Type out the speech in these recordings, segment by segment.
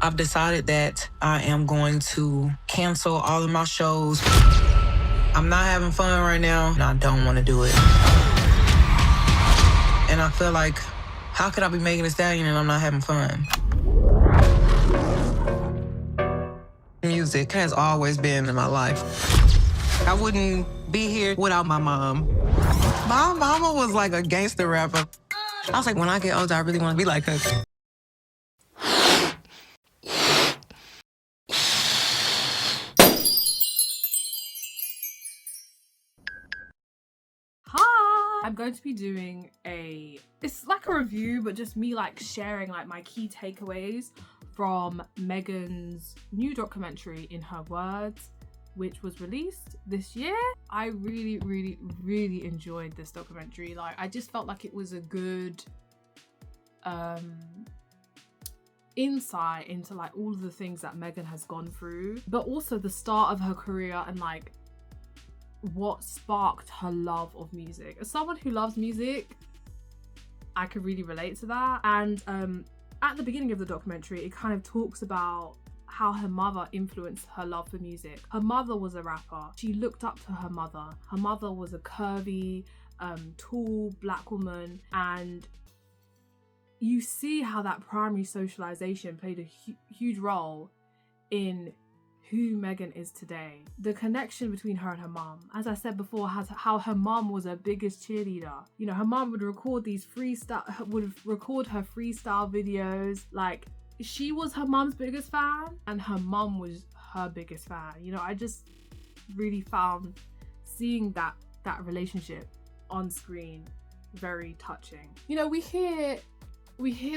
I've decided that I am going to cancel all of my shows. I'm not having fun right now, and I don't want to do it. And I feel like, how could I be making a Stallion and I'm not having fun? Music has always been in my life. I wouldn't be here without my mom. My mama was like a gangster rapper. I was like, when I get older, I really want to be like her. Hi! I'm going to be doing it's like a review, but just me like sharing like my key takeaways from Megan's new documentary, In Her Words, which was released this year. I really enjoyed this documentary. Like, I just felt like it was a good insight into like all of the things that Megan has gone through, but also the start of her career and like what sparked her love of music. As someone who loves music, I could really relate to that. And at the beginning of the documentary, it kind of talks about how her mother influenced her love for music. Her mother was a rapper. She looked up to her mother. Her mother was a curvy, tall black woman, and you see how that primary socialization played a huge role in who Megan is today. The connection between her and her mom, as I said before, how her mom was her biggest cheerleader. You know, her mom would record her freestyle videos. Like, she was her mom's biggest fan and her mom was her biggest fan. You know, I just really found seeing that relationship on screen very touching. You know, we hear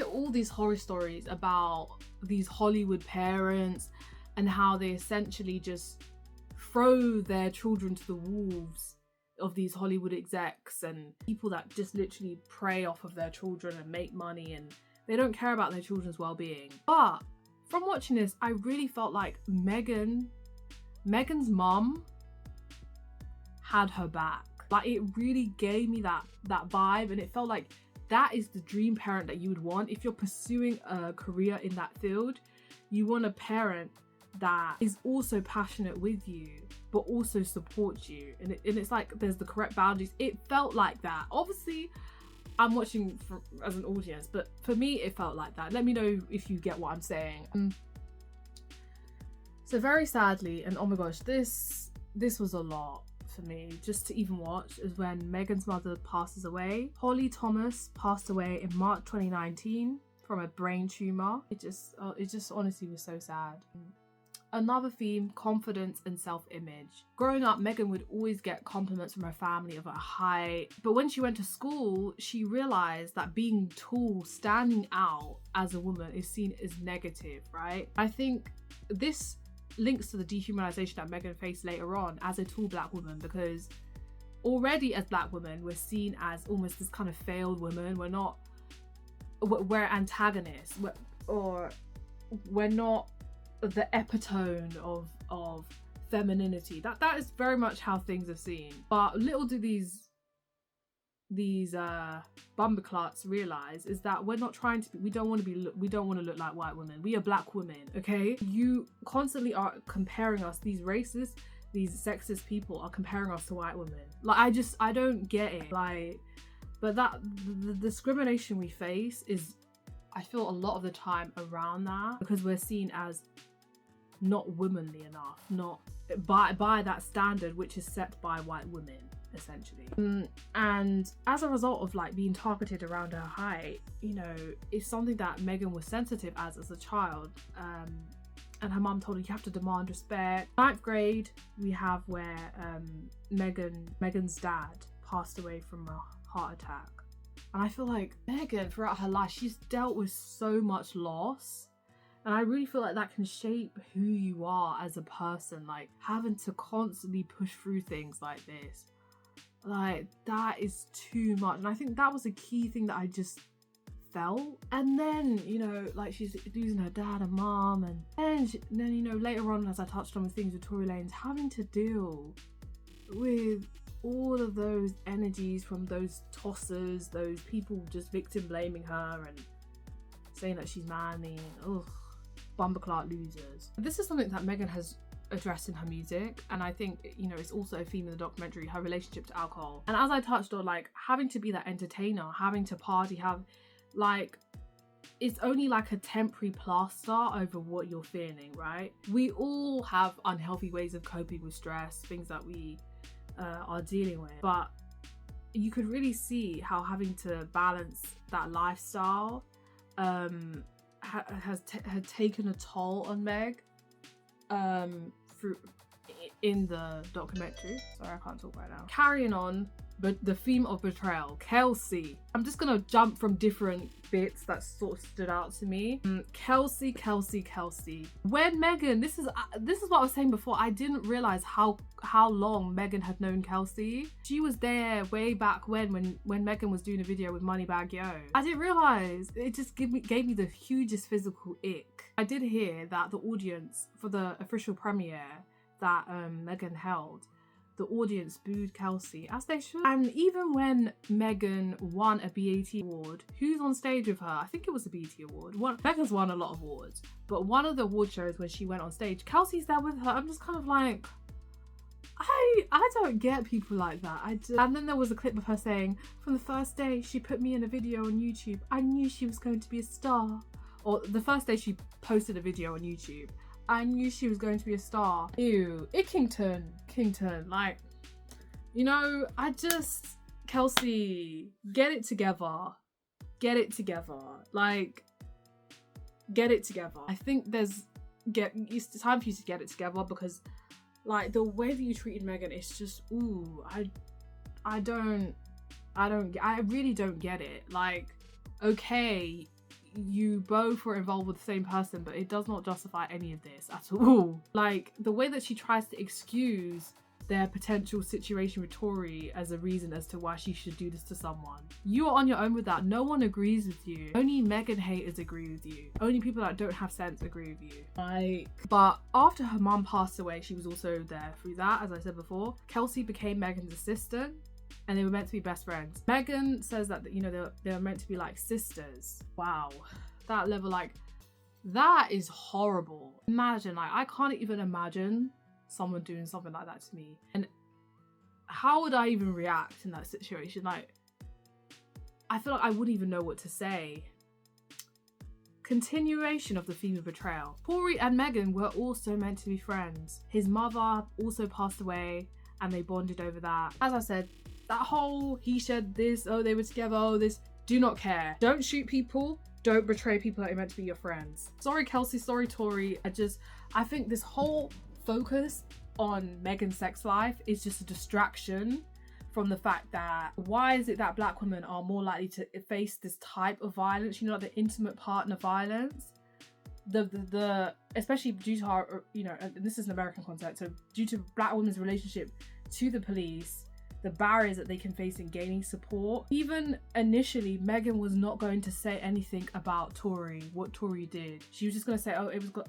all these horror stories about these Hollywood parents and how they essentially just throw their children to the wolves of these Hollywood execs and people that just literally prey off of their children and make money, and they don't care about their children's well-being. But from watching this, I really felt like Megan's mom had her back. Like, it really gave me that vibe, and it felt like that is the dream parent that you would want. If you're pursuing a career in that field, you want a parent that is also passionate with you but also supports you, and it's like there's the correct boundaries. It felt like that. Obviously I'm watching as an audience, but for me it felt like that. Let me know if you get what I'm saying. So very sadly, and oh my gosh, this was a lot for me just to even watch, is when Megan's mother passes away. Holly Thomas passed away in March 2019 from a brain tumor. It just honestly was so sad. Another theme, confidence and self-image. Growing up, Megan would always get compliments from her family of her height, but when she went to school, she realized that being tall, standing out as a woman, is seen as negative, right? I think this links to the dehumanization that Megan faced later on as a tall black woman, because already as black women, we're seen as almost this kind of failed woman. We're antagonists, we're not the epitome of femininity. That is very much how things are seen. But little do these bumpercluts realize is that we're not trying to be, we don't want to look like white women. We are black women, okay? You constantly are comparing us, these racist, these sexist people are comparing us to white women. Like, I don't get it. Like, but that the discrimination we face is, I feel, a lot of the time around that, because we're seen as not womanly enough, not by that standard which is set by white women, essentially. And as a result of like being targeted around her height, you know, it's something that Megan was sensitive as a child. And her mum told her, you have to demand respect. 9th grade, we have where Megan's dad passed away from a heart attack. And I feel like Megan, throughout her life, she's dealt with so much loss. And I really feel like that can shape who you are as a person, like having to constantly push through things like this. Like, that is too much. And I think that was a key thing that I just felt. And then, you know, like, she's losing her dad and mom, and then you know, later on, as I touched on with things with Tory Lanez, having to deal with all of those energies from those tossers, those people just victim blaming her and saying that she's manly, and Bumbleclot losers. This is something that Megan has addressed in her music, and I think, you know, it's also a theme in the documentary, her relationship to alcohol. And as I touched on, like, having to be that entertainer, having to party, it's only like a temporary plaster over what you're feeling, right? We all have unhealthy ways of coping with stress, things that we are dealing with, but you could really see how having to balance that lifestyle had taken a toll on Meg in the documentary. Sorry, I can't talk right now. Carrying on, but the theme of betrayal, Kelsey. I'm just gonna jump from different bits that sort of stood out to me. Kelsey. When Megan, this is what I was saying before. I didn't realize how long Megan had known Kelsey. She was there way back when Megan was doing a video with Moneybag Yo. I didn't realize. It just gave me the hugest physical ick. I did hear that the audience for the official premiere that Megan held, the audience booed Kelsey, as they should. And even when Megan won a BET award, who's on stage with her? I think it was a BET award. Megan's won a lot of awards, but one of the award shows when she went on stage, Kelsey's there with her. I'm just kind of like, I don't get people like that. And then there was a clip of her saying, from the first day she put me in a video on YouTube, I knew she was going to be a star. Or the first day she posted a video on YouTube, I knew she was going to be a star. Ew, Kington, like, you know, Kelsey, get it together. Like, get it together. I think it's time for you to get it together, because, like, the way that you treated Megan is just, ooh, I really don't get it. Like, okay, you both were involved with the same person, but it does not justify any of this at all. Like, the way that she tries to excuse their potential situation with Tori as a reason as to why she should do this to someone. You are on your own with that. No one agrees with you. Only Megan haters agree with you. Only people that don't have sense agree with you. But after her mum passed away, she was also there through that, as I said before. Kelsey became Megan's assistant, and they were meant to be best friends. Megan says that, you know, they were meant to be like sisters. Wow, that level, like, that is horrible. Imagine, like, I can't even imagine someone doing something like that to me. And how would I even react in that situation? Like, I feel like I wouldn't even know what to say. Continuation of the theme of betrayal. Tori and Megan were also meant to be friends. His mother also passed away, and they bonded over that. As I said, that whole he said this, oh, they were together, oh, this, do not care. Don't shoot people. Don't betray people that are meant to be your friends. Sorry, Kelsey. Sorry, Tori. I think this whole focus on Megan's sex life is just a distraction from the fact that, why is it that black women are more likely to face this type of violence, you know, like the intimate partner violence, the especially due to our, you know, and this is an American concept, so due to black women's relationship to the police, the barriers that they can face in gaining support. Even initially, Megan was not going to say anything about Tori, what Tori did. She was just going to say,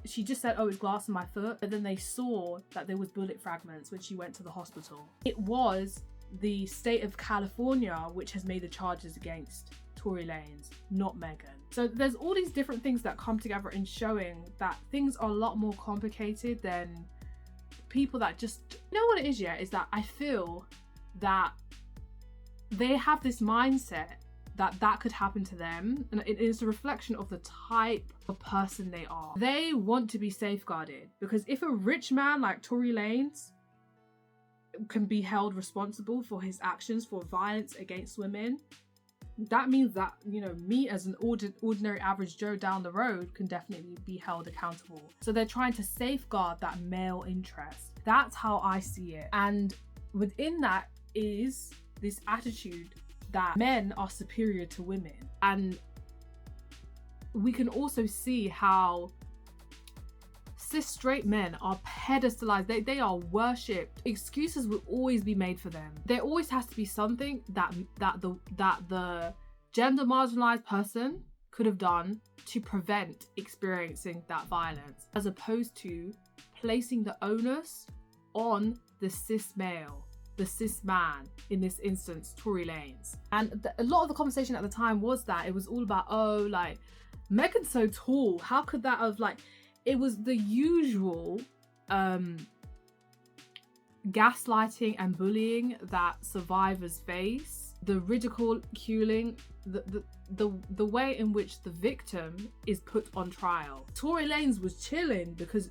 she just said, oh, it's glass in my foot. But then they saw that there was bullet fragments when she went to the hospital. It was the state of California which has made the charges against Tory Lanez, not Megan. So there's all these different things that come together in showing that things are a lot more complicated than people that just, you know what it is, yeah, is that I feel that they have this mindset that could happen to them, and it is a reflection of the type of person they are. They want to be safeguarded, because if a rich man like Tory Lanez can be held responsible for his actions for violence against women, that means that, you know, me as an ordinary average Joe down the road can definitely be held accountable. So they're trying to safeguard that male interest. That's how I see it. And within that is this attitude that men are superior to women. And we can also see how cis straight men are pedestalized. They are worshipped. Excuses will always be made for them. There always has to be something that the gender marginalized person could have done to prevent experiencing that violence, as opposed to placing the onus on the cis male, the cis man, in this instance, Tory Lanez. And a lot of the conversation at the time was that it was all about, oh, like, Megan's so tall. How could that have, like, it was the usual gaslighting and bullying that survivors face, the ridiculing, the way in which the victim is put on trial. Tory Lanez was chilling because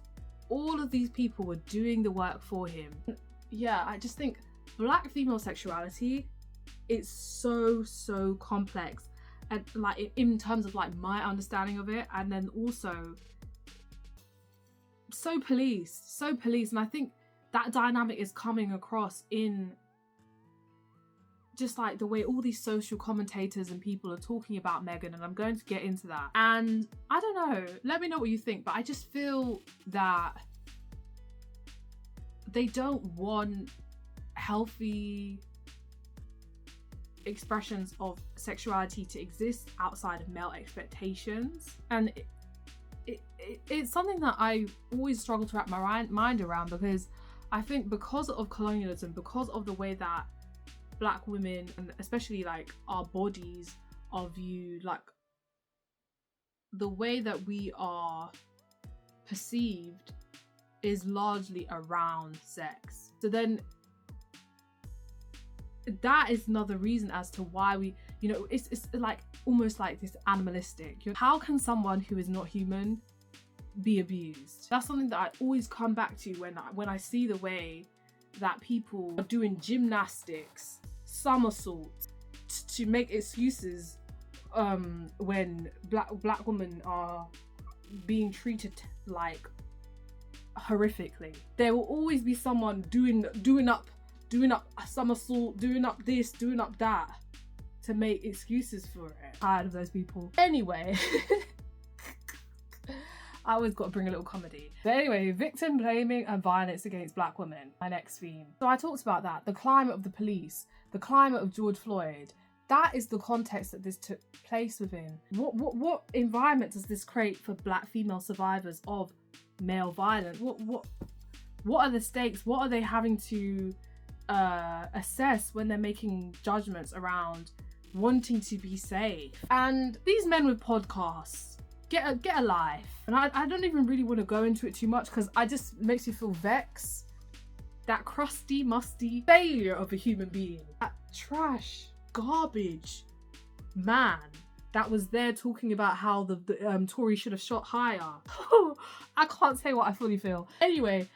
all of these people were doing the work for him. Yeah, I just think Black female sexuality is so complex, and like in terms of like my understanding of it, and then also so police, and I think that dynamic is coming across in just like the way all these social commentators and people are talking about Meghan, and I'm going to get into that. And I don't know, let me know what you think, but I just feel that they don't want healthy expressions of sexuality to exist outside of male expectations. And it's something that I always struggle to wrap my mind around, because I think because of colonialism, because of the way that Black women, and especially like our bodies, are viewed, like the way that we are perceived is largely around sex. So then that is another reason as to why we, you know, it's like almost like this animalistic. How can someone who is not human be abused? That's something that I always come back to when I see the way that people are doing gymnastics, somersaults to make excuses when black women are being treated like horrifically. There will always be someone doing up a somersault, doing up this, doing up that to make excuses for it. Tired of those people. Anyway, I always got to bring a little comedy. But anyway, victim blaming and violence against Black women, my next theme. So I talked about that, the climate of the police, the climate of George Floyd. That is the context that this took place within. What environment does this create for Black female survivors of male violence? What are the stakes? What are they having to assess when they're making judgments around wanting to be safe? And these men with podcasts, get a life. And I don't even really want to go into it too much, because I just makes me feel vexed. That crusty, musty failure of a human being, that trash, garbage man that was there talking about how the Tory should have shot higher. I can't say what I fully feel. Anyway,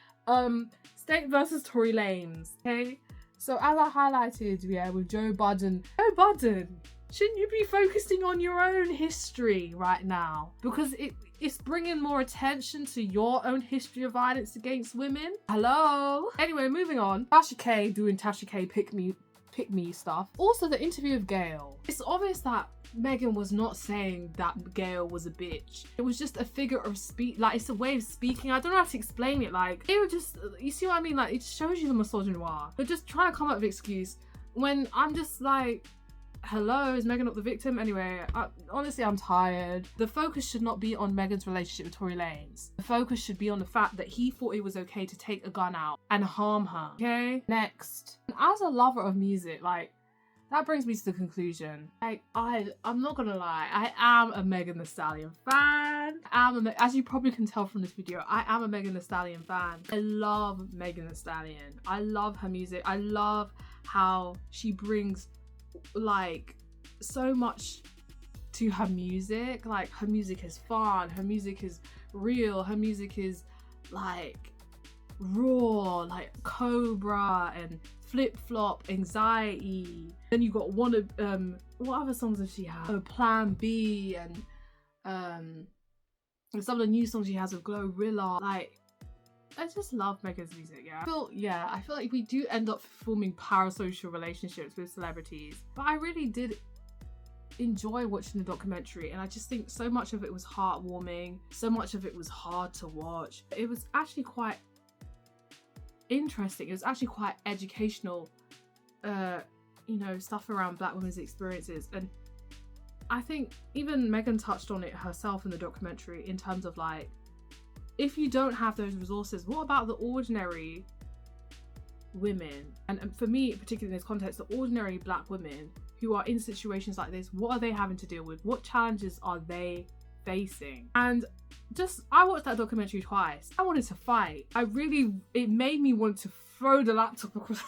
State versus Tory Lanez, okay? So as I highlighted, yeah, with Joe Budden, shouldn't you be focusing on your own history right now? Because it's bringing more attention to your own history of violence against women. Hello? Anyway, moving on. Tasha K doing Tasha K pick me stuff. Also, the interview of Gayle. It's obvious that Meghan was not saying that Gayle was a bitch. It was just a figure of speech. Like, it's a way of speaking. I don't know how to explain it. Like, they were just, you see what I mean? Like, it shows you the misogynoir. They're just trying to come up with an excuse when I'm just like, hello, is Meghan not the victim? Anyway, honestly, I'm tired. The focus should not be on Meghan's relationship with Tory Lanez. The focus should be on the fact that he thought it was okay to take a gun out and harm her. Okay? Next. As a lover of music, like, that brings me to the conclusion. Like, I'm not gonna lie, I am a Megan Thee Stallion fan. As you probably can tell from this video, I am a Megan Thee Stallion fan. I love Megan Thee Stallion. I love her music. I love how she brings like so much to her music. Like, her music is fun, her music is real, her music is like raw, like Cobra and Flip Flop, Anxiety. Then you got one of what other songs does she have? Oh, Plan B, and some of the new songs she has with Glorilla. Like, I just love Megan's music. I feel like we do end up forming parasocial relationships with celebrities, but I really did enjoy watching the documentary, and I just think so much of it was heartwarming, so much of it was hard to watch. It was actually quite interesting. It was actually quite educational, you know, stuff around Black women's experiences. And I think even Meghan touched on it herself in the documentary, in terms of like, if you don't have those resources, what about the ordinary women? And for me, particularly in this context, the ordinary Black women who are in situations like this, what are they having to deal with? What challenges are they facing. And I watched that documentary twice. I wanted to fight. It made me want to throw the laptop across.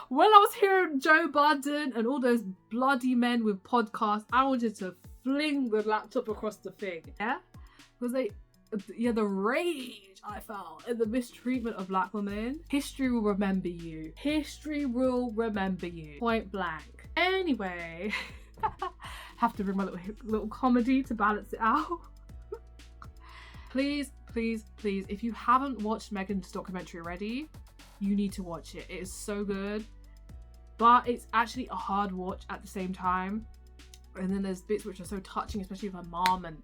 When I was hearing Joe Budden and all those bloody men with podcasts, I wanted to fling the laptop across the thing. Yeah? Because the rage I felt and the mistreatment of black women. History will remember you. History will remember you. Point blank. Anyway, have to bring my little comedy to balance it out. Please, please, please, if you haven't watched Megan's documentary already, you need to watch it. It is so good, but it's actually a hard watch at the same time. And then there's bits which are so touching, especially with her mom, and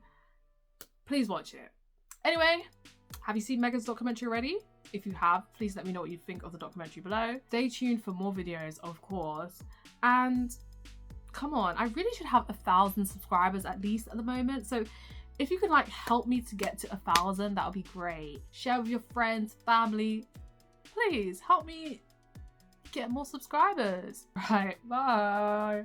please watch it. Anyway, have you seen Megan's documentary already? If you have, please let me know what you think of the documentary below. Stay tuned for more videos, of course. And come on, I really should have 1,000 subscribers at least at the moment. So if you could like help me to get to 1,000, that would be great. Share with your friends, family. Please help me get more subscribers. Right, bye.